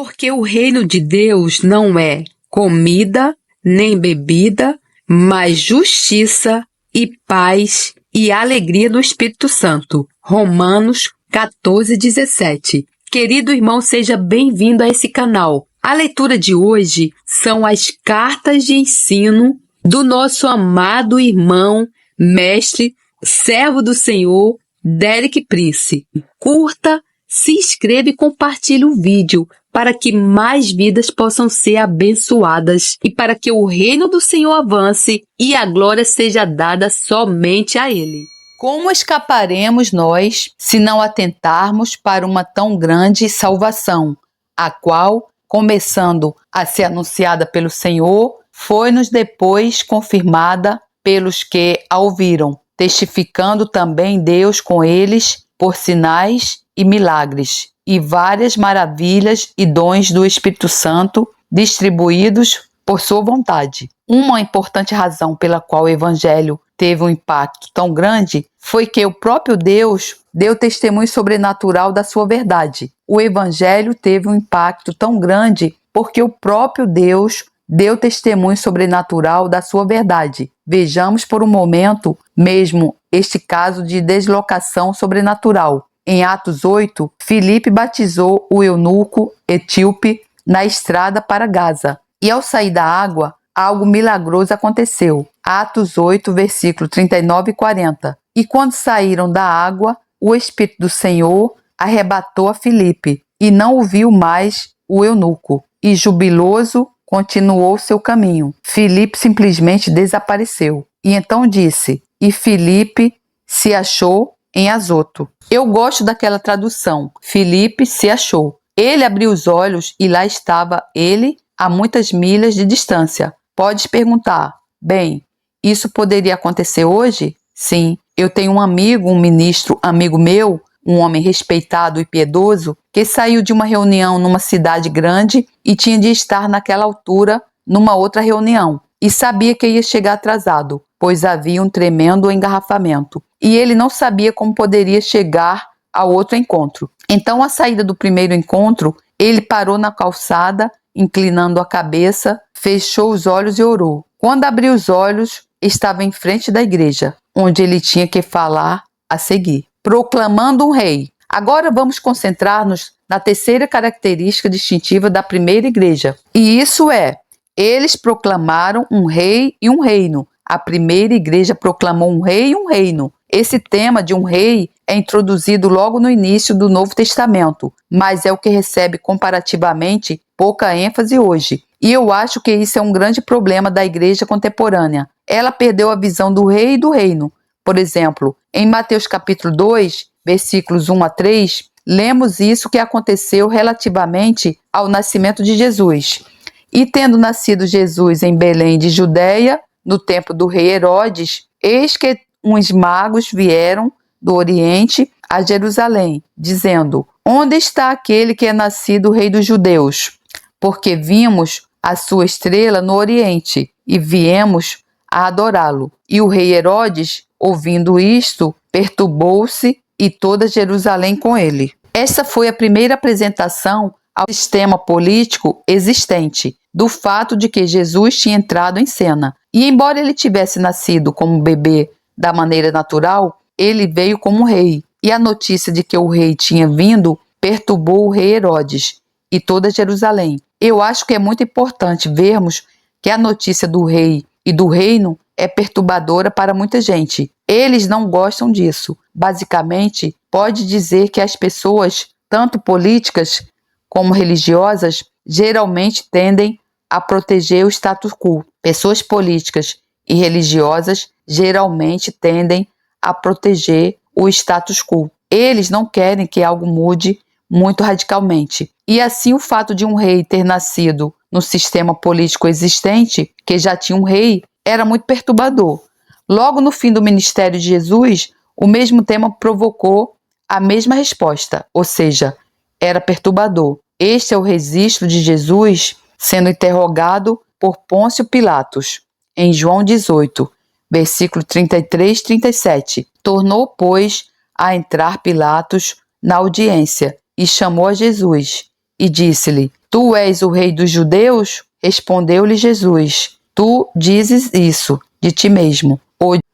Porque o reino de Deus não é comida nem bebida, mas justiça e paz e alegria no Espírito Santo. Romanos 14:17. Querido irmão, seja bem-vindo a esse canal. A leitura de hoje são as cartas de ensino do nosso amado irmão, mestre, servo do Senhor, Derek Prince. Curta, se inscreva e compartilhe o vídeo para que mais vidas possam ser abençoadas e para que o reino do Senhor avance e a glória seja dada somente a Ele. Como escaparemos nós se não atentarmos para uma tão grande salvação, a qual, começando a ser anunciada pelo Senhor, foi-nos depois confirmada pelos que a ouviram, testificando também Deus com eles por sinais e milagres, e várias maravilhas e dons do Espírito Santo distribuídos por sua vontade. Uma importante razão pela qual o Evangelho teve um impacto tão grande foi que o próprio Deus deu testemunho sobrenatural da sua verdade. O Evangelho teve um impacto tão grande porque o próprio Deus deu testemunho sobrenatural da sua verdade. Vejamos por um momento mesmo este caso de deslocação sobrenatural. Em Atos 8, Filipe batizou o eunuco etíope na estrada para Gaza. E ao sair da água, algo milagroso aconteceu. Atos 8, versículo 39 e 40. E quando saíram da água, o Espírito do Senhor arrebatou a Filipe, e não o viu mais o eunuco. E jubiloso continuou seu caminho. Filipe simplesmente desapareceu. E então disse, e Filipe se achou em Azoto. Eu gosto daquela tradução. Filipe se achou. Ele abriu os olhos e lá estava ele a muitas milhas de distância. Podes perguntar, bem, isso poderia acontecer hoje? Sim, eu tenho um amigo, um ministro amigo meu, um homem respeitado e piedoso, que saiu de uma reunião numa cidade grande e tinha de estar naquela altura numa outra reunião. E sabia que ia chegar atrasado, pois havia um tremendo engarrafamento. E ele não sabia como poderia chegar ao outro encontro. Então, à saída do primeiro encontro, ele parou na calçada, inclinando a cabeça, fechou os olhos e orou. Quando abriu os olhos, estava em frente da igreja, onde ele tinha que falar a seguir, proclamando um rei. Agora vamos concentrar-nos na terceira característica distintiva da primeira igreja. E isso é, eles proclamaram um rei e um reino. A primeira igreja proclamou um rei e um reino. Esse tema de um rei é introduzido logo no início do Novo Testamento, mas é o que recebe comparativamente pouca ênfase hoje. E eu acho que isso é um grande problema da igreja contemporânea. Ela perdeu a visão do rei e do reino. Por exemplo, em Mateus capítulo 2, versículos 1 a 3, lemos isso que aconteceu relativamente ao nascimento de Jesus. E tendo nascido Jesus em Belém de Judeia, no tempo do rei Herodes, eis que uns magos vieram do Oriente a Jerusalém, dizendo, onde está aquele que é nascido rei dos judeus? Porque vimos a sua estrela no Oriente e viemos a adorá-lo. E o rei Herodes, ouvindo isto, perturbou-se e toda Jerusalém com ele. Essa foi a primeira apresentação ao sistema político existente, do fato de que Jesus tinha entrado em cena. E embora ele tivesse nascido como bebê da maneira natural, ele veio como rei. E a notícia de que o rei tinha vindo perturbou o rei Herodes e toda Jerusalém. Eu acho que é muito importante vermos que a notícia do rei e do reino é perturbadora para muita gente. Eles não gostam disso. Basicamente, pode dizer que as pessoas, tanto políticas como religiosas, geralmente tendem a proteger o status quo. Pessoas políticas e religiosas geralmente tendem a proteger o status quo. Eles não querem que algo mude muito radicalmente. E assim o fato de um rei ter nascido no sistema político existente, que já tinha um rei, era muito perturbador. Logo no fim do ministério de Jesus, o mesmo tema provocou a mesma resposta, ou seja, era perturbador. Este é o registro de Jesus sendo interrogado por Pôncio Pilatos, em João 18, versículo 33 e 37. Tornou, pois, a entrar Pilatos na audiência e chamou a Jesus e disse-lhe: Tu és o rei dos judeus? Respondeu-lhe Jesus: Tu dizes isso de ti mesmo.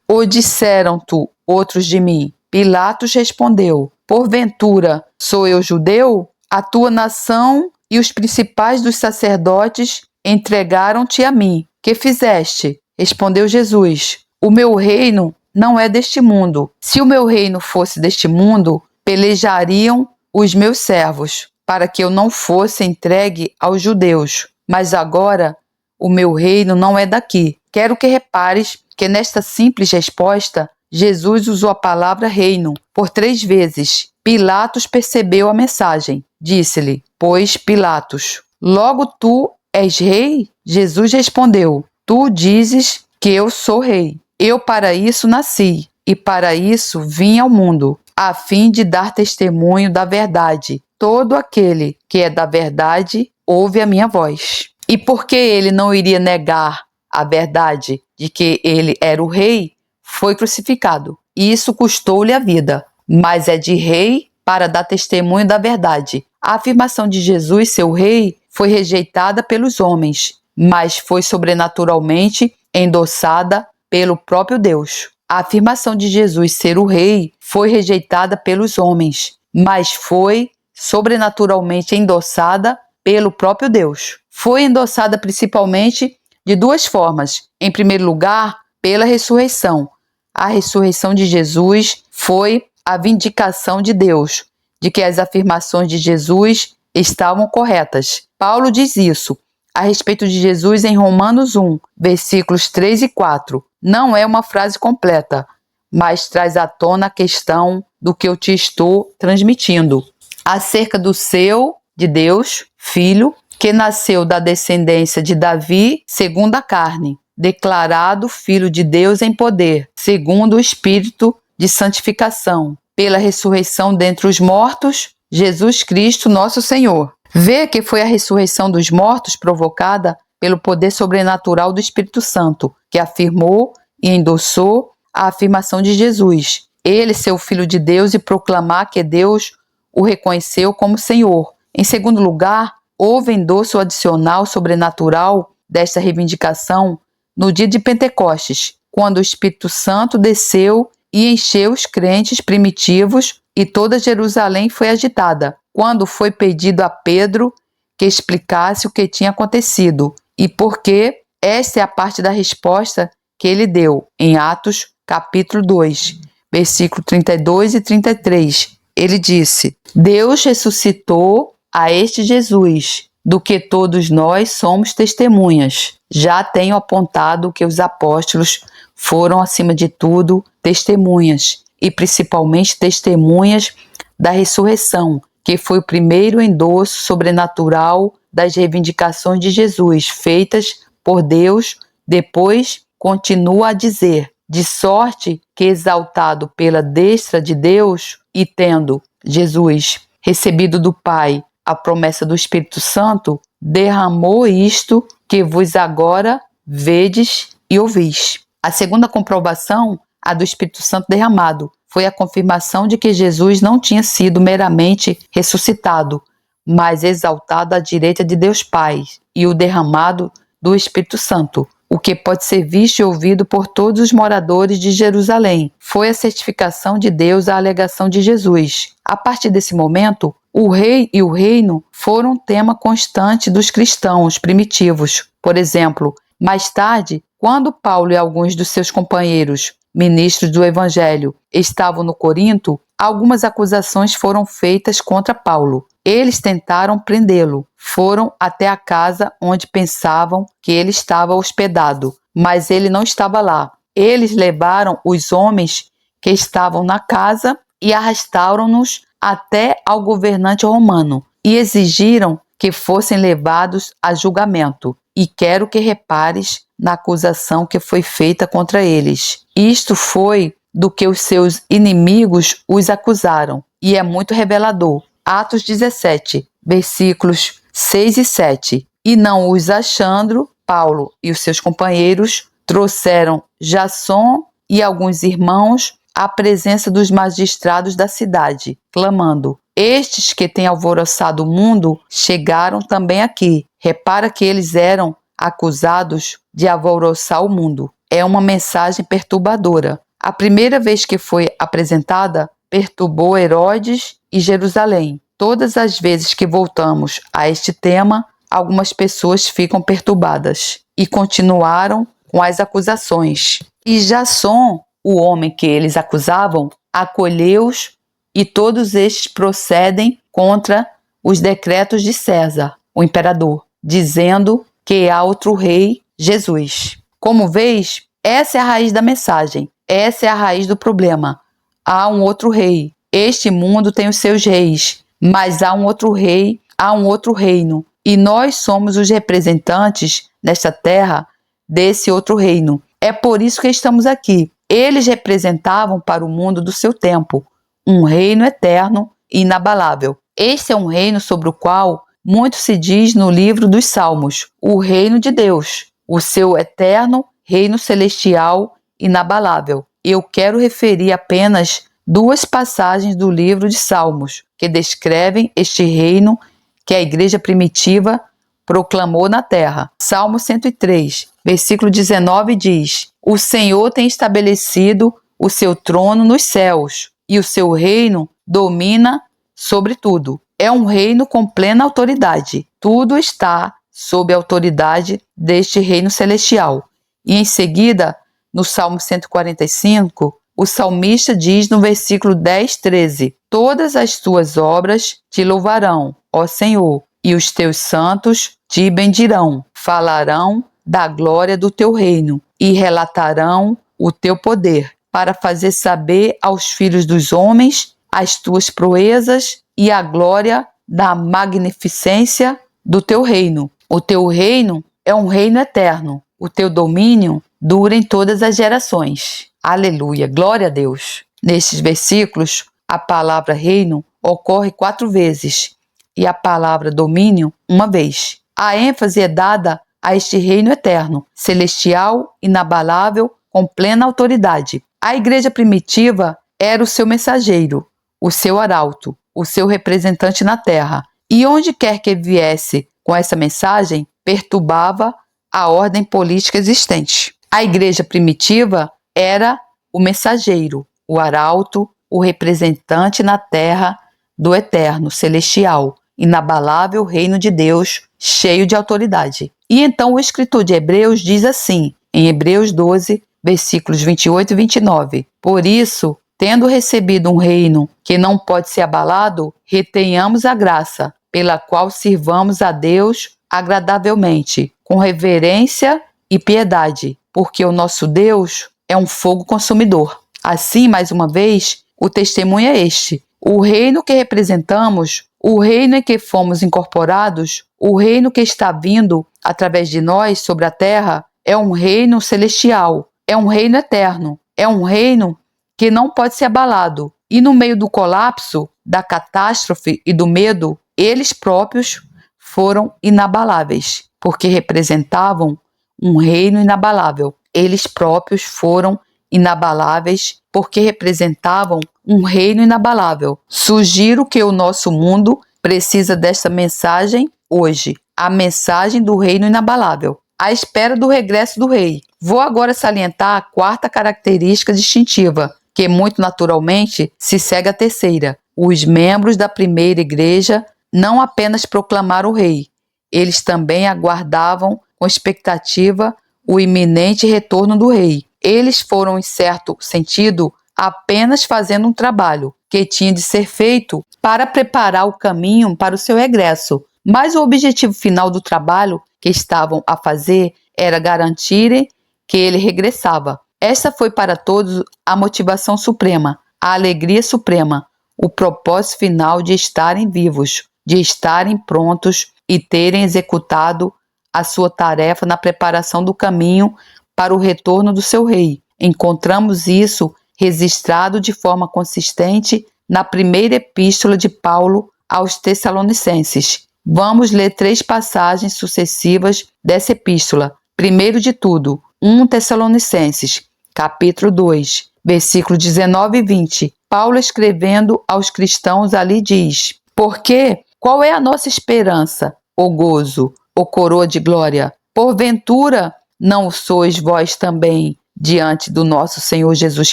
Ou disseram-te outros de mim? Pilatos respondeu: Porventura sou eu judeu? A tua nação e os principais dos sacerdotes entregaram-te a mim. Que fizeste? Respondeu Jesus: O meu reino não é deste mundo. Se o meu reino fosse deste mundo, pelejariam os meus servos, para que eu não fosse entregue aos judeus. Mas agora o meu reino não é daqui. Quero que repares que nesta simples resposta, Jesus usou a palavra reino por 3 vezes. Pilatos percebeu a mensagem. Disse-lhe, pois, Pilatos: Logo tu és rei? Jesus respondeu: Tu dizes que eu sou rei. Eu para isso nasci, e para isso vim ao mundo, a fim de dar testemunho da verdade. Todo aquele que é da verdade ouve a minha voz. E porque ele não iria negar a verdade de que ele era o rei, foi crucificado. E isso custou-lhe a vida. Mas é de rei para dar testemunho da verdade. A afirmação de Jesus ser o rei foi rejeitada pelos homens, mas foi sobrenaturalmente endossada pelo próprio Deus. A afirmação de Jesus ser o rei foi rejeitada pelos homens, mas foi sobrenaturalmente endossada pelo próprio Deus. Foi endossada principalmente de 2 formas. Em primeiro lugar, pela ressurreição. A ressurreição de Jesus foi a vindicação de Deus, de que as afirmações de Jesus estavam corretas. Paulo diz isso a respeito de Jesus em Romanos 1, versículos 3 e 4. Não é uma frase completa, mas traz à tona a questão do que eu te estou transmitindo. Acerca do seu, de Deus, Filho, que nasceu da descendência de Davi, segundo a carne, declarado Filho de Deus em poder, segundo o Espírito de santificação, pela ressurreição dentre os mortos, Jesus Cristo, nosso Senhor. Vê que foi a ressurreição dos mortos provocada pelo poder sobrenatural do Espírito Santo, que afirmou e endossou a afirmação de Jesus. Ele ser o Filho de Deus e proclamar que Deus o reconheceu como Senhor. Em segundo lugar, houve endosso adicional sobrenatural desta reivindicação no dia de Pentecostes, quando o Espírito Santo desceu e encheu os crentes primitivos e toda Jerusalém foi agitada, quando foi pedido a Pedro que explicasse o que tinha acontecido e por que. Esta é a parte da resposta que ele deu em Atos capítulo 2, versículo 32 e 33. Ele disse: Deus ressuscitou a este Jesus, do que todos nós somos testemunhas. Já tenho apontado que os apóstolos foram, acima de tudo, testemunhas, e principalmente testemunhas da ressurreição, que foi o primeiro endosso sobrenatural das reivindicações de Jesus, feitas por Deus. Depois continua a dizer: de sorte que, exaltado pela destra de Deus, e tendo Jesus recebido do Pai a promessa do Espírito Santo, derramou isto que vos agora vedes e ouvis. A segunda comprovação, a do Espírito Santo derramado, foi a confirmação de que Jesus não tinha sido meramente ressuscitado, mas exaltado à direita de Deus Pai, e o derramado do Espírito Santo, o que pode ser visto e ouvido por todos os moradores de Jerusalém. Foi a certificação de Deus à alegação de Jesus. A partir desse momento, o rei e o reino foram tema constante dos cristãos primitivos. Por exemplo, mais tarde, quando Paulo e alguns dos seus companheiros, ministros do Evangelho, estavam no Corinto, algumas acusações foram feitas contra Paulo. Eles tentaram prendê-lo. Foram até a casa onde pensavam que ele estava hospedado, mas ele não estava lá. Eles levaram os homens que estavam na casa e arrastaram-nos até ao governante romano e exigiram que fossem levados a julgamento. E quero que repares na acusação que foi feita contra eles. Isto foi do que os seus inimigos os acusaram, e é muito revelador. Atos 17, versículos 6 e 7. E não os achando, Paulo e os seus companheiros trouxeram Jasson e alguns irmãos à presença dos magistrados da cidade, clamando: Estes que têm alvoroçado o mundo chegaram também aqui. Repara que eles eram acusados de alvoroçar o mundo. É uma mensagem perturbadora. A primeira vez que foi apresentada, perturbou Herodes e Jerusalém. Todas as vezes que voltamos a este tema, algumas pessoas ficam perturbadas e continuaram com as acusações. E Jasson, o homem que eles acusavam, acolheu-os, e todos estes procedem contra os decretos de César, o imperador, dizendo que há outro rei, Jesus. Como vês, essa é a raiz da mensagem, essa é a raiz do problema. Há um outro rei. Este mundo tem os seus reis, mas há um outro rei, há um outro reino, e nós somos os representantes nesta terra desse outro reino. É por isso que estamos aqui. Eles representavam para o mundo do seu tempo um reino eterno e inabalável. Este é um reino sobre o qual muito se diz no livro dos Salmos, o reino de Deus, o seu eterno reino celestial inabalável. Eu quero referir apenas 2 passagens do livro de Salmos que descrevem este reino que a igreja primitiva proclamou na terra. Salmo 103, versículo 19 diz: O Senhor tem estabelecido o seu trono nos céus, e o seu reino domina sobre tudo. É um reino com plena autoridade. Tudo está sob a autoridade deste reino celestial. E em seguida, no Salmo 145, o salmista diz no versículo 10-13: Todas as tuas obras te louvarão, ó Senhor, e os teus santos te bendirão. Falarão da glória do teu reino e relatarão o teu poder, para fazer saber aos filhos dos homens as tuas proezas e a glória da magnificência do teu reino. O teu reino é um reino eterno. O teu domínio dura em todas as gerações. Aleluia, glória a Deus. Nestes versículos, a palavra reino ocorre 4 vezes e a palavra domínio 1 vez. A ênfase é dada a este reino eterno, celestial, inabalável, com plena autoridade. A igreja primitiva era o seu mensageiro, o seu arauto, o seu representante na terra. E onde quer que viesse com essa mensagem, perturbava a ordem política existente. A igreja primitiva era o mensageiro, o arauto, o representante na terra do eterno, celestial, inabalável reino de Deus, cheio de autoridade. E então o escritor de Hebreus diz assim, em Hebreus 12, versículos 28 e 29. Por isso, tendo recebido um reino que não pode ser abalado, retenhamos a graça, pela qual sirvamos a Deus agradavelmente, com reverência e piedade, porque o nosso Deus é um fogo consumidor. Assim, mais uma vez, o testemunho é este: o reino que representamos, o reino em que fomos incorporados, o reino que está vindo através de nós sobre a terra, é um reino celestial, é um reino eterno, é um reino que não pode ser abalado. E no meio do colapso, da catástrofe e do medo, eles próprios foram inabaláveis, porque representavam um reino inabalável. Eles próprios foram inabaláveis, porque representavam um reino inabalável. Sugiro que o nosso mundo precisa desta mensagem hoje, a mensagem do reino inabalável, à espera do regresso do rei. Vou agora salientar a 4ª característica distintiva, que muito naturalmente se segue à 3ª. Os membros da primeira igreja não apenas proclamaram o rei, eles também aguardavam com expectativa o iminente retorno do rei. Eles foram, em certo sentido, apenas fazendo um trabalho que tinha de ser feito para preparar o caminho para o seu regresso. Mas o objetivo final do trabalho que estavam a fazer era garantirem que ele regressava. Essa foi para todos a motivação suprema, a alegria suprema, o propósito final de estarem vivos, de estarem prontos e terem executado a sua tarefa na preparação do caminho para o retorno do seu rei. Encontramos isso registrado de forma consistente na primeira epístola de Paulo aos Tessalonicenses. Vamos ler 3 passagens sucessivas dessa epístola. Primeiro de tudo, 1 Tessalonicenses, capítulo 2, versículos 19 e 20. Paulo, escrevendo aos cristãos, ali diz: porque qual é a nossa esperança, o gozo, o coroa de glória? Porventura, não sois vós também diante do nosso Senhor Jesus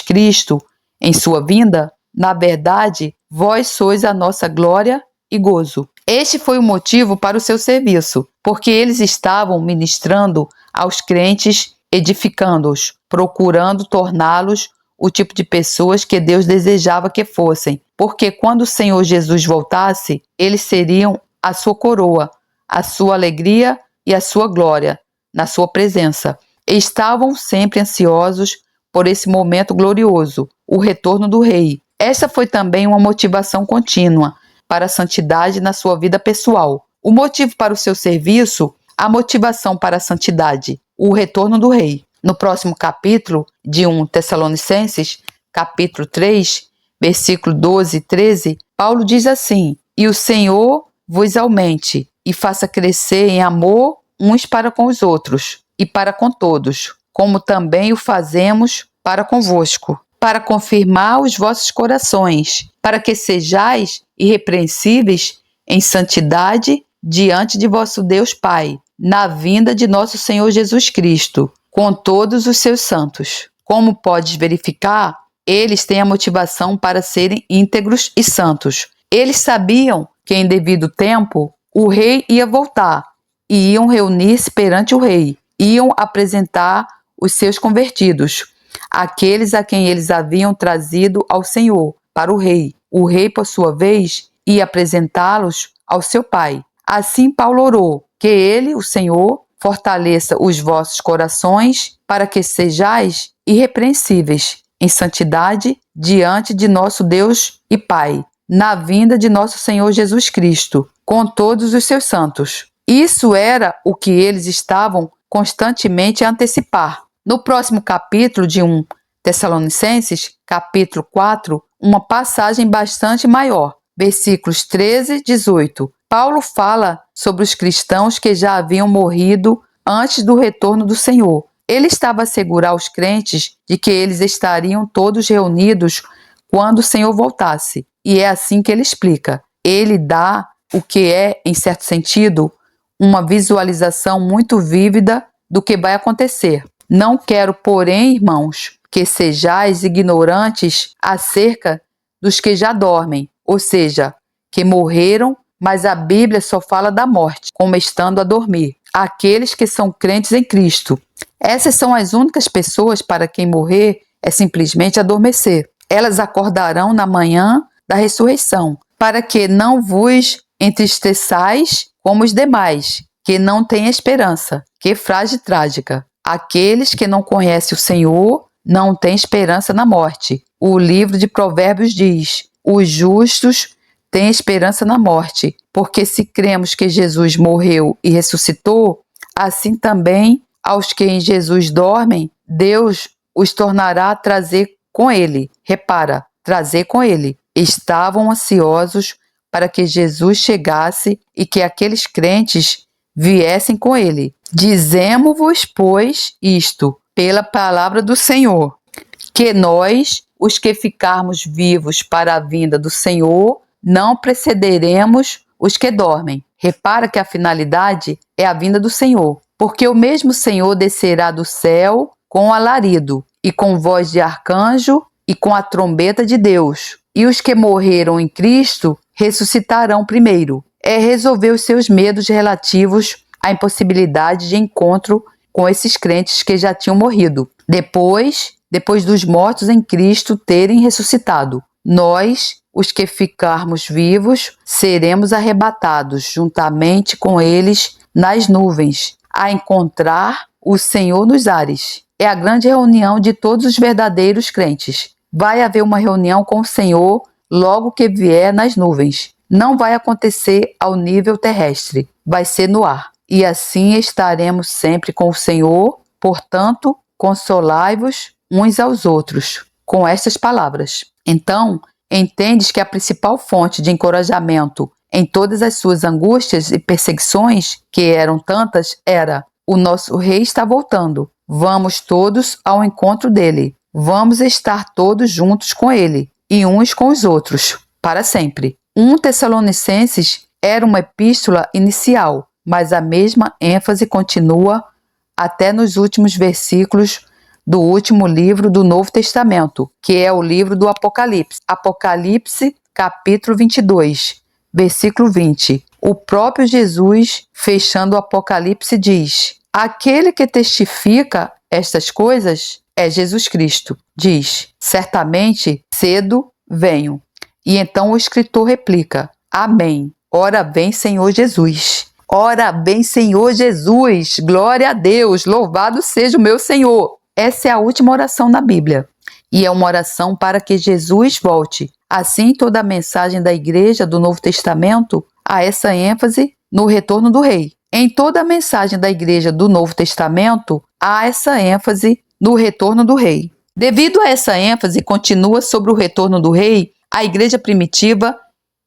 Cristo em sua vinda? Na verdade, vós sois a nossa glória e gozo. Este foi o motivo para o seu serviço, porque eles estavam ministrando aos crentes, edificando-os, procurando torná-los o tipo de pessoas que Deus desejava que fossem, porque quando o Senhor Jesus voltasse, eles seriam a sua coroa, a sua alegria e a sua glória na sua presença. Estavam sempre ansiosos por esse momento glorioso, o retorno do Rei. Essa foi também uma motivação contínua para a santidade na sua vida pessoal. O motivo para o seu serviço, a motivação para a santidade, o retorno do Rei. No próximo capítulo de 1 Tessalonicenses, capítulo 3, versículo 12 e 13, Paulo diz assim: e o Senhor vos aumente e faça crescer em amor uns para com os outros e para com todos, como também o fazemos para convosco, para confirmar os vossos corações, para que sejais irrepreensíveis em santidade diante de vosso Deus Pai, na vinda de nosso Senhor Jesus Cristo, com todos os seus santos. Como podes verificar, eles têm a motivação para serem íntegros e santos. Eles sabiam que em devido tempo o rei ia voltar e iam reunir-se perante o rei, iam apresentar os seus convertidos, aqueles a quem eles haviam trazido ao Senhor, para o rei. O rei, por sua vez, ia apresentá-los ao seu pai. Assim Paulo orou que ele, o Senhor, fortaleça os vossos corações para que sejais irrepreensíveis em santidade diante de nosso Deus e Pai, na vinda de nosso Senhor Jesus Cristo, com todos os seus santos. Isso era o que eles estavam constantemente a antecipar. No próximo capítulo de 1 Tessalonicenses, capítulo 4, uma passagem bastante maior, versículos 13 e 18. Paulo fala sobre os cristãos que já haviam morrido antes do retorno do Senhor. Ele estava a assegurar os crentes de que eles estariam todos reunidos quando o Senhor voltasse. E é assim que ele explica. Ele dá o que é, em certo sentido, uma visualização muito vívida do que vai acontecer. Não quero, porém, irmãos, que sejais ignorantes acerca dos que já dormem, ou seja, que morreram, mas a Bíblia só fala da morte, como estando a dormir. Aqueles que são crentes em Cristo. Essas são as únicas pessoas para quem morrer é simplesmente adormecer. Elas acordarão na manhã da ressurreição, para que não vos entristeçais como os demais, que não têm esperança. Que frase trágica! Aqueles que não conhecem o Senhor não têm esperança na morte. O livro de Provérbios diz: os justos têm esperança na morte, porque se cremos que Jesus morreu e ressuscitou, assim também aos que em Jesus dormem, Deus os tornará a trazer com ele. Repara, trazer com ele. Estavam ansiosos para que Jesus chegasse e que aqueles crentes viessem com ele. Dizemo-vos, pois, isto, pela palavra do Senhor, que nós, os que ficarmos vivos para a vinda do Senhor, não precederemos os que dormem. Repara que a finalidade é a vinda do Senhor, porque o mesmo Senhor descerá do céu com alarido, e com voz de arcanjo, e com a trombeta de Deus. E os que morreram em Cristo ressuscitarão primeiro. É resolver os seus medos relativos à impossibilidade de encontro com esses crentes que já tinham morrido. Depois dos mortos em Cristo terem ressuscitado, nós, os que ficarmos vivos, seremos arrebatados juntamente com eles nas nuvens, a encontrar o Senhor nos ares. É a grande reunião de todos os verdadeiros crentes. Vai haver uma reunião com o Senhor logo que vier nas nuvens. Não vai acontecer ao nível terrestre, vai ser no ar. E assim estaremos sempre com o Senhor. Portanto, consolai-vos uns aos outros com estas palavras. Então, entendes que a principal fonte de encorajamento em todas as suas angústias e perseguições, que eram tantas, era: o nosso rei está voltando. Vamos todos ao encontro dele. Vamos estar todos juntos com ele. e uns com os outros, para sempre. 1 Tessalonicenses era uma epístola inicial, mas a mesma ênfase continua até nos últimos versículos do último livro do Novo Testamento, que é o livro do Apocalipse. Apocalipse, capítulo 22, versículo 20. O próprio Jesus, fechando o Apocalipse, diz: aquele que testifica estas coisas é Jesus Cristo. Diz: certamente cedo venho. E então o escritor replica: amém. Ora vem, Senhor Jesus. Ora vem, Senhor Jesus. Glória a Deus. Louvado seja o meu Senhor. Essa é a última oração na Bíblia. E é uma oração para que Jesus volte. Assim, toda a mensagem da igreja do Novo Testamento há essa ênfase no retorno do rei. Em toda a mensagem da igreja do Novo Testamento há essa ênfase no retorno do rei. Devido a essa ênfase continua sobre o retorno do rei, a igreja primitiva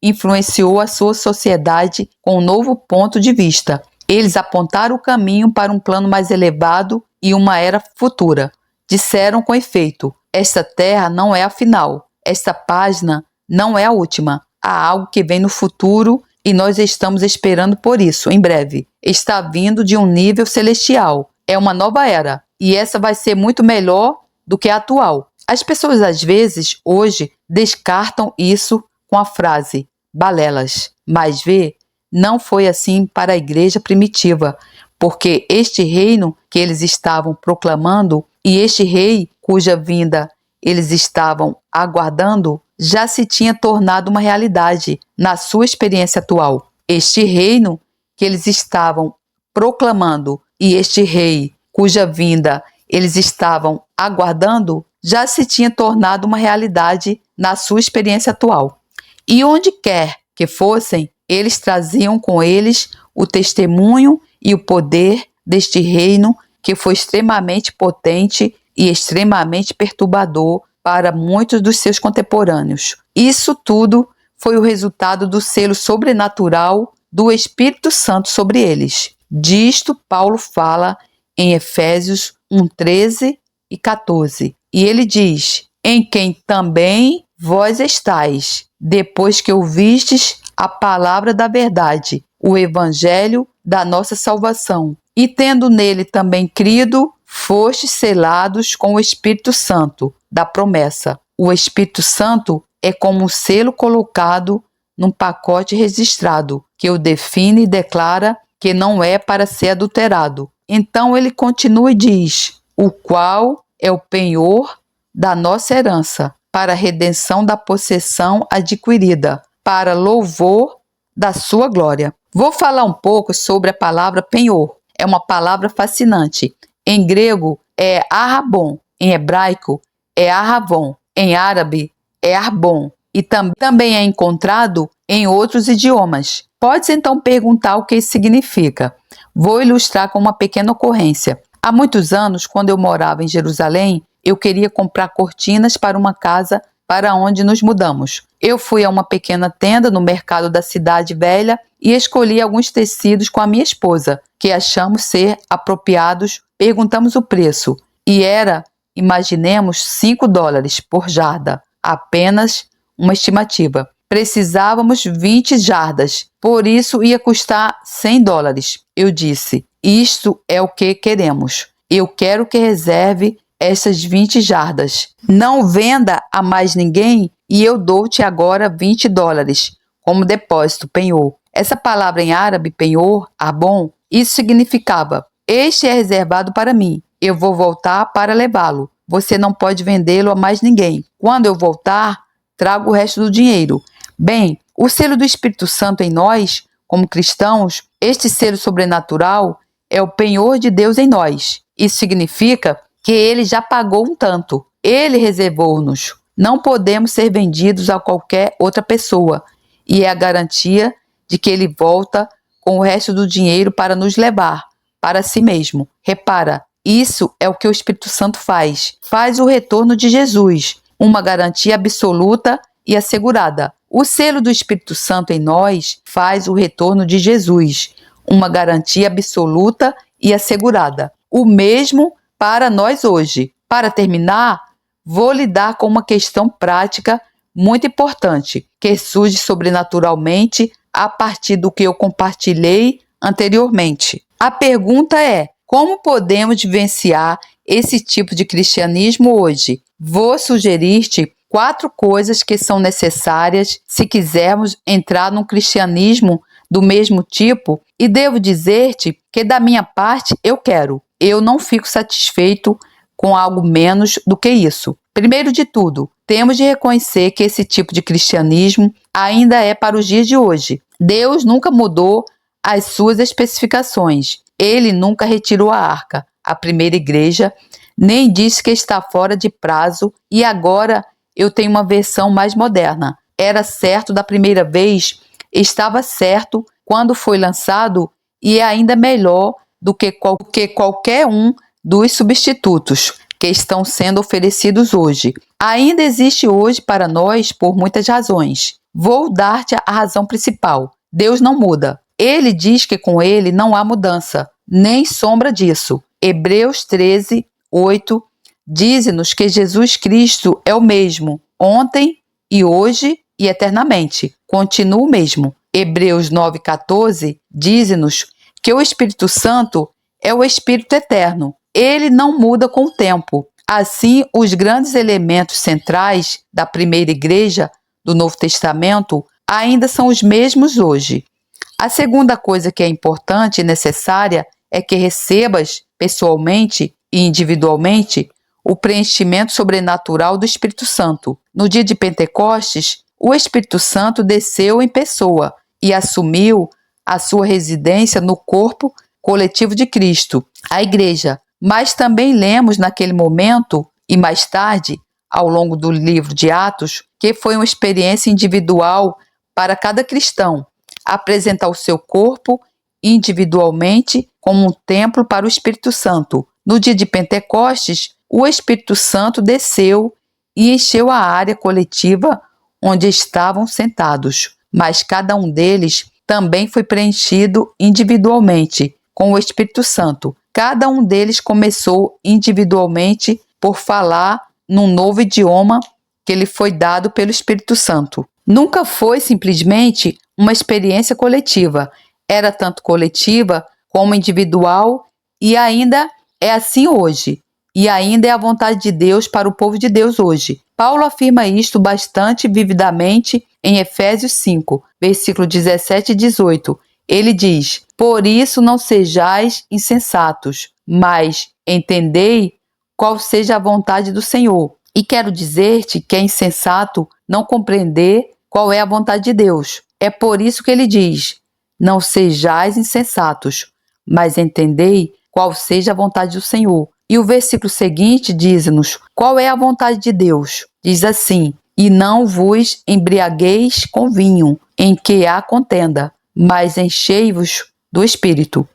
influenciou a sua sociedade com um novo ponto de vista. Eles apontaram o caminho para um plano mais elevado e uma era futura. Disseram com efeito: esta terra não é a final, esta página não é a última. Há algo que vem no futuro e nós estamos esperando por isso, em breve. Está vindo de um nível celestial. É uma nova era e essa vai ser muito melhor do que a atual. As pessoas às vezes, hoje, descartam isso com a frase balelas, mas vê, não foi assim para a igreja primitiva, porque este reino que eles estavam proclamando e este rei cuja vinda eles estavam aguardando já se tinha tornado uma realidade na sua experiência atual. Este reino que eles estavam proclamando e este rei cuja vinda eles estavam aguardando já se tinha tornado uma realidade na sua experiência atual. E onde quer que fossem, eles traziam com eles o testemunho e o poder deste reino que foi extremamente potente e extremamente perturbador para muitos dos seus contemporâneos. Isso tudo foi o resultado do selo sobrenatural do Espírito Santo sobre eles. Disto Paulo fala em Efésios 1:13 e 14. E ele diz: em quem também vós estáis, depois que ouvistes a palavra da verdade, o evangelho da nossa salvação, e tendo nele também crido, fostes selados com o Espírito Santo da promessa. O Espírito Santo é como um selo colocado num pacote registrado, que o define e declara que não é para ser adulterado. Então ele continua e diz: o qual é o penhor da nossa herança, para a redenção da possessão adquirida, para louvor da sua glória. Vou falar um pouco sobre a palavra penhor. É uma palavra fascinante. Em grego é arrabon, em hebraico é arravon, em árabe é arbon e também é encontrado em outros idiomas. Pode então perguntar o que isso significa. Vou ilustrar com uma pequena ocorrência. Há muitos anos, quando eu morava em Jerusalém, eu queria comprar cortinas para uma casa para onde nos mudamos. Eu fui a uma pequena tenda no mercado da cidade velha e escolhi alguns tecidos com a minha esposa, que achamos ser apropriados. Perguntamos o preço e era, imaginemos, $5 por jarda, apenas uma estimativa. Precisávamos 20 jardas, por isso ia custar $100. Eu disse: isto é o que queremos. Eu quero que reserve essas 20 jardas. Não venda a mais ninguém e eu dou-te agora $20 como depósito, penhor. Essa palavra em árabe, penhor, arbon, isso significava: este é reservado para mim. Eu vou voltar para levá-lo. Você não pode vendê-lo a mais ninguém. Quando eu voltar, trago o resto do dinheiro. Bem, o selo do Espírito Santo em nós, como cristãos, este selo sobrenatural é o penhor de Deus em nós. Isso significa que ele já pagou um tanto. Ele reservou-nos. Não podemos ser vendidos a qualquer outra pessoa. E é a garantia de que ele volta com o resto do dinheiro para nos levar para si mesmo. Repara, isso é o que o Espírito Santo faz. Faz o retorno de Jesus, uma garantia absoluta e assegurada. O selo do Espírito Santo em nós faz o retorno de Jesus, uma garantia absoluta e assegurada. O mesmo para nós hoje. Para terminar, vou lidar com uma questão prática muito importante, que surge sobrenaturalmente a partir do que eu compartilhei anteriormente. A pergunta é: como podemos vivenciar esse tipo de cristianismo hoje? Vou sugerir-te 4 coisas que são necessárias se quisermos entrar num cristianismo do mesmo tipo, e devo dizer-te que da minha parte eu quero. Eu não fico satisfeito com algo menos do que isso. Primeiro de tudo, temos de reconhecer que esse tipo de cristianismo ainda é para os dias de hoje. Deus nunca mudou as suas especificações. Ele nunca retirou a arca, a primeira igreja, nem disse que está fora de prazo e agora eu tenho uma versão mais moderna. Era certo da primeira vez, estava certo quando foi lançado e é ainda melhor do que qualquer um dos substitutos que estão sendo oferecidos hoje. Ainda existe hoje para nós por muitas razões. Vou dar-te a razão principal. Deus não muda. Ele diz que com ele não há mudança, nem sombra disso. Hebreus 13, 8 diz-nos que Jesus Cristo é o mesmo, ontem e hoje e eternamente. Continua o mesmo. Hebreus 9,14 diz-nos que o Espírito Santo é o Espírito eterno. Ele não muda com o tempo. Assim, os grandes elementos centrais da primeira igreja do Novo Testamento ainda são os mesmos hoje. A segunda coisa que é importante e necessária é que recebas pessoalmente e individualmente o preenchimento sobrenatural do Espírito Santo. No dia de Pentecostes, o Espírito Santo desceu em pessoa e assumiu a sua residência no corpo coletivo de Cristo, a igreja. Mas também lemos naquele momento e mais tarde, ao longo do livro de Atos, que foi uma experiência individual para cada cristão, apresentar o seu corpo individualmente como um templo para o Espírito Santo. No dia de Pentecostes, o Espírito Santo desceu e encheu a área coletiva onde estavam sentados, mas cada um deles também foi preenchido individualmente com o Espírito Santo. Cada um deles começou individualmente por falar num novo idioma que lhe foi dado pelo Espírito Santo. Nunca foi simplesmente uma experiência coletiva. Era tanto coletiva como individual e ainda é assim hoje. E ainda é a vontade de Deus para o povo de Deus hoje. Paulo afirma isto bastante vividamente em Efésios 5, versículo 17 e 18. Ele diz: por isso não sejais insensatos, mas entendei qual seja a vontade do Senhor. E quero dizer-te que é insensato não compreender qual é a vontade de Deus. É por isso que ele diz: não sejais insensatos, mas entendei qual seja a vontade do Senhor. E o versículo seguinte diz-nos qual é a vontade de Deus. Diz assim: e não vos embriagueis com vinho, em que há contenda, mas enchei-vos do Espírito.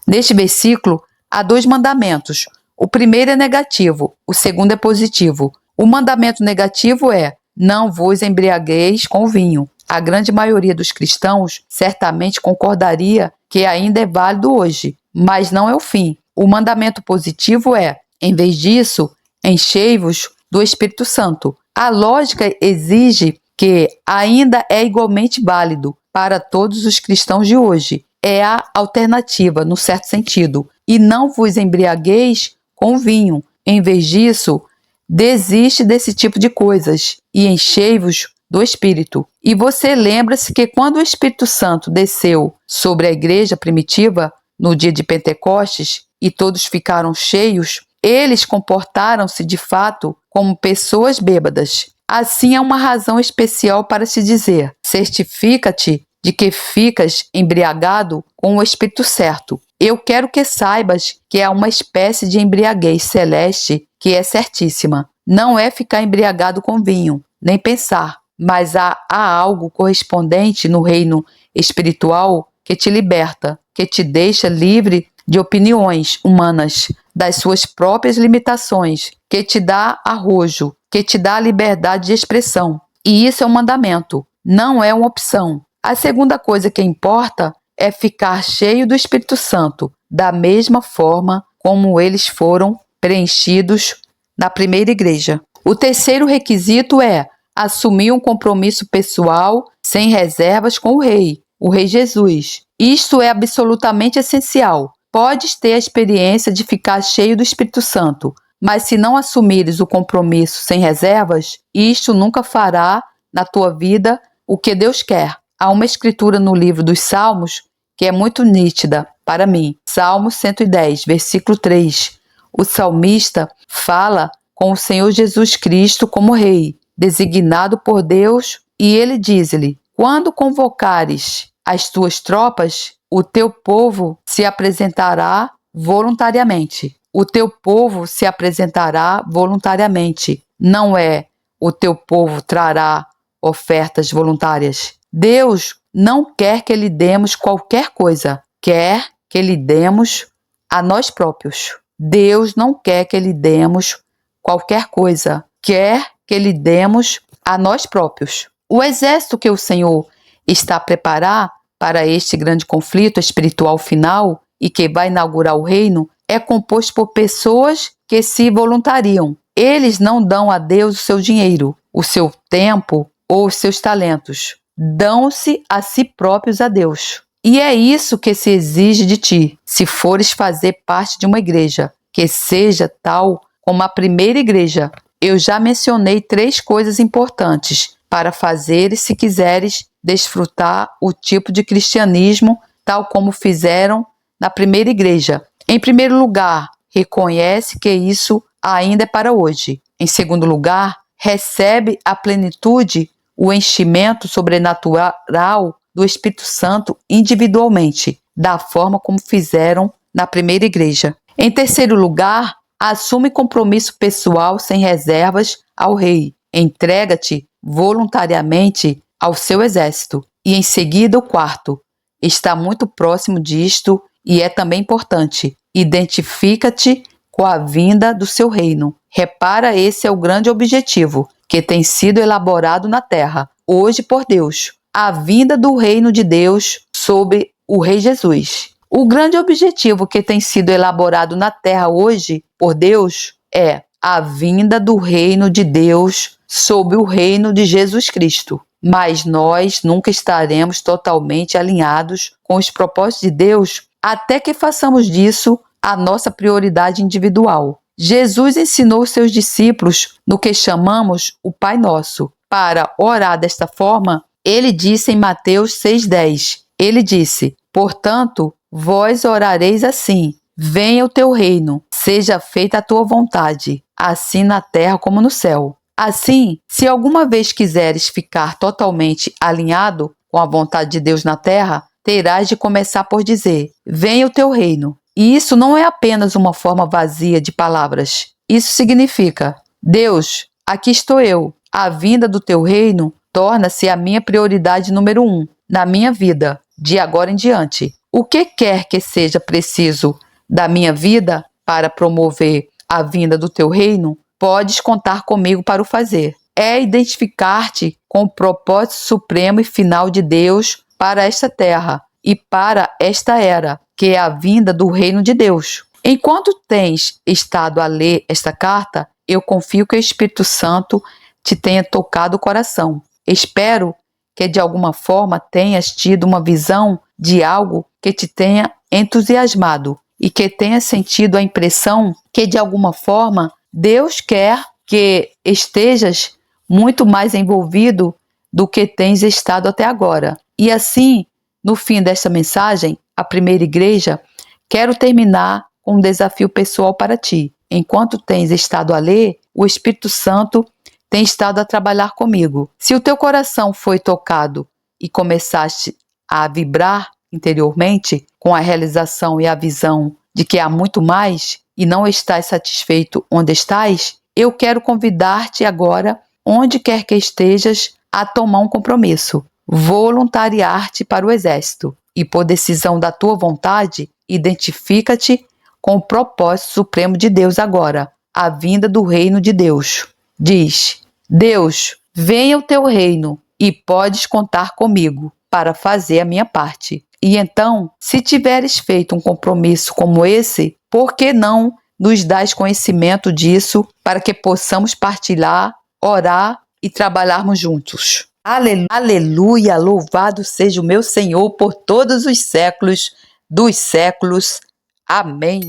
Neste versículo, há 2 mandamentos. O primeiro é negativo, o segundo é positivo. O mandamento negativo é: não vos embriagueis com vinho. A grande maioria dos cristãos certamente concordaria que ainda é válido hoje, mas não é o fim. O mandamento positivo é: em vez disso, enchei-vos do Espírito Santo. A lógica exige que ainda é igualmente válido para todos os cristãos de hoje. É a alternativa, no certo sentido. E não vos embriagueis com vinho. Em vez disso, desiste desse tipo de coisas e enchei-vos do Espírito. E você lembra-se que quando o Espírito Santo desceu sobre a igreja primitiva, no dia de Pentecostes, e todos ficaram cheios, eles comportaram-se de fato como pessoas bêbadas. Assim há uma razão especial para se dizer: certifica-te de que ficas embriagado com o Espírito certo. Eu quero que saibas que há uma espécie de embriaguez celeste que é certíssima. Não é ficar embriagado com vinho, nem pensar, mas há algo correspondente no reino espiritual que te liberta, que te deixa livre de opiniões humanas, das suas próprias limitações, que te dá arrojo, que te dá liberdade de expressão. E isso é um mandamento, não é uma opção. A segunda coisa que importa é ficar cheio do Espírito Santo, da mesma forma como eles foram preenchidos na primeira igreja. O terceiro requisito é assumir um compromisso pessoal sem reservas com o Rei Jesus. Isto é absolutamente essencial. Podes ter a experiência de ficar cheio do Espírito Santo, mas se não assumires o compromisso sem reservas, isto nunca fará na tua vida o que Deus quer. Há uma escritura no livro dos Salmos que é muito nítida para mim. Salmo 110, versículo 3. O salmista fala com o Senhor Jesus Cristo como Rei, designado por Deus, e ele diz-lhe: quando convocares as tuas tropas, o teu povo se apresentará voluntariamente. O teu povo se apresentará voluntariamente. Não é o teu povo trará ofertas voluntárias. Deus não quer que lhe demos qualquer coisa. Quer que lhe demos a nós próprios. Deus não quer que lhe demos qualquer coisa. Quer que lhe demos a nós próprios. O exército que o Senhor está a preparar para este grande conflito espiritual final e que vai inaugurar o reino é composto por pessoas que se voluntariam. Eles não dão a Deus o seu dinheiro, o seu tempo ou os seus talentos. Dão-se a si próprios a Deus. E é isso que se exige de ti, se fores fazer parte de uma igreja, que seja tal como a primeira igreja. Eu já mencionei 3 coisas importantes para fazeres se quiseres desfrutar o tipo de cristianismo tal como fizeram na primeira igreja. Em primeiro lugar, reconhece que isso ainda é para hoje. Em segundo lugar, recebe a plenitude, o enchimento sobrenatural do Espírito Santo individualmente, da forma como fizeram na primeira igreja. Em terceiro lugar, assume compromisso pessoal sem reservas ao Rei. Entrega-te voluntariamente ao seu exército. E em seguida, o quarto, está muito próximo disto e é também importante. Identifica-te com a vinda do seu reino. Repara, esse é o grande objetivo que tem sido elaborado na terra, hoje por Deus. A vinda do reino de Deus sobre o Rei Jesus. O grande objetivo que tem sido elaborado na terra hoje por Deus é a vinda do reino de Deus sobre o reino de Jesus Cristo. Mas nós nunca estaremos totalmente alinhados com os propósitos de Deus até que façamos disso a nossa prioridade individual. Jesus ensinou seus discípulos no que chamamos o Pai Nosso. Para orar desta forma, ele disse em Mateus 6,10, ele disse: portanto, vós orareis assim: venha o teu reino, seja feita a tua vontade, assim na terra como no céu. Assim, se alguma vez quiseres ficar totalmente alinhado com a vontade de Deus na terra, terás de começar por dizer: venha o teu reino. E isso não é apenas uma forma vazia de palavras. Isso significa: Deus, aqui estou eu. A vinda do teu reino torna-se a minha prioridade número 1 na minha vida, de agora em diante. O que quer que seja preciso da minha vida para promover a vinda do teu reino, podes contar comigo para o fazer. É identificar-te com o propósito supremo e final de Deus para esta terra e para esta era, que é a vinda do reino de Deus. Enquanto tens estado a ler esta carta, eu confio que o Espírito Santo te tenha tocado o coração. Espero que de alguma forma tenhas tido uma visão de algo que te tenha entusiasmado e que tenha sentido a impressão que de alguma forma Deus quer que estejas muito mais envolvido do que tens estado até agora. E assim, no fim desta mensagem, a primeira igreja, quero terminar com um desafio pessoal para ti. Enquanto tens estado a ler, o Espírito Santo tem estado a trabalhar comigo. Se o teu coração foi tocado e começaste a vibrar interiormente com a realização e a visão de que há muito mais e não estás satisfeito onde estás, eu quero convidar-te agora, onde quer que estejas, a tomar um compromisso, voluntariar-te para o exército e, por decisão da tua vontade, identifica-te com o propósito supremo de Deus agora, a vinda do reino de Deus. Diz: Deus, venha o teu reino e podes contar comigo para fazer a minha parte. E então, se tiveres feito um compromisso como esse, por que não nos dás conhecimento disso para que possamos partilhar, orar e trabalharmos juntos. Aleluia, louvado seja o meu Senhor por todos os séculos dos séculos. Amém.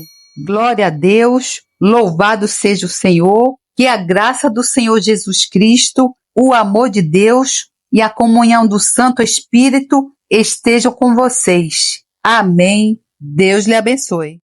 Glória a Deus, louvado seja o Senhor, que a graça do Senhor Jesus Cristo, o amor de Deus e a comunhão do Santo Espírito estejam com vocês. Amém. Deus lhe abençoe.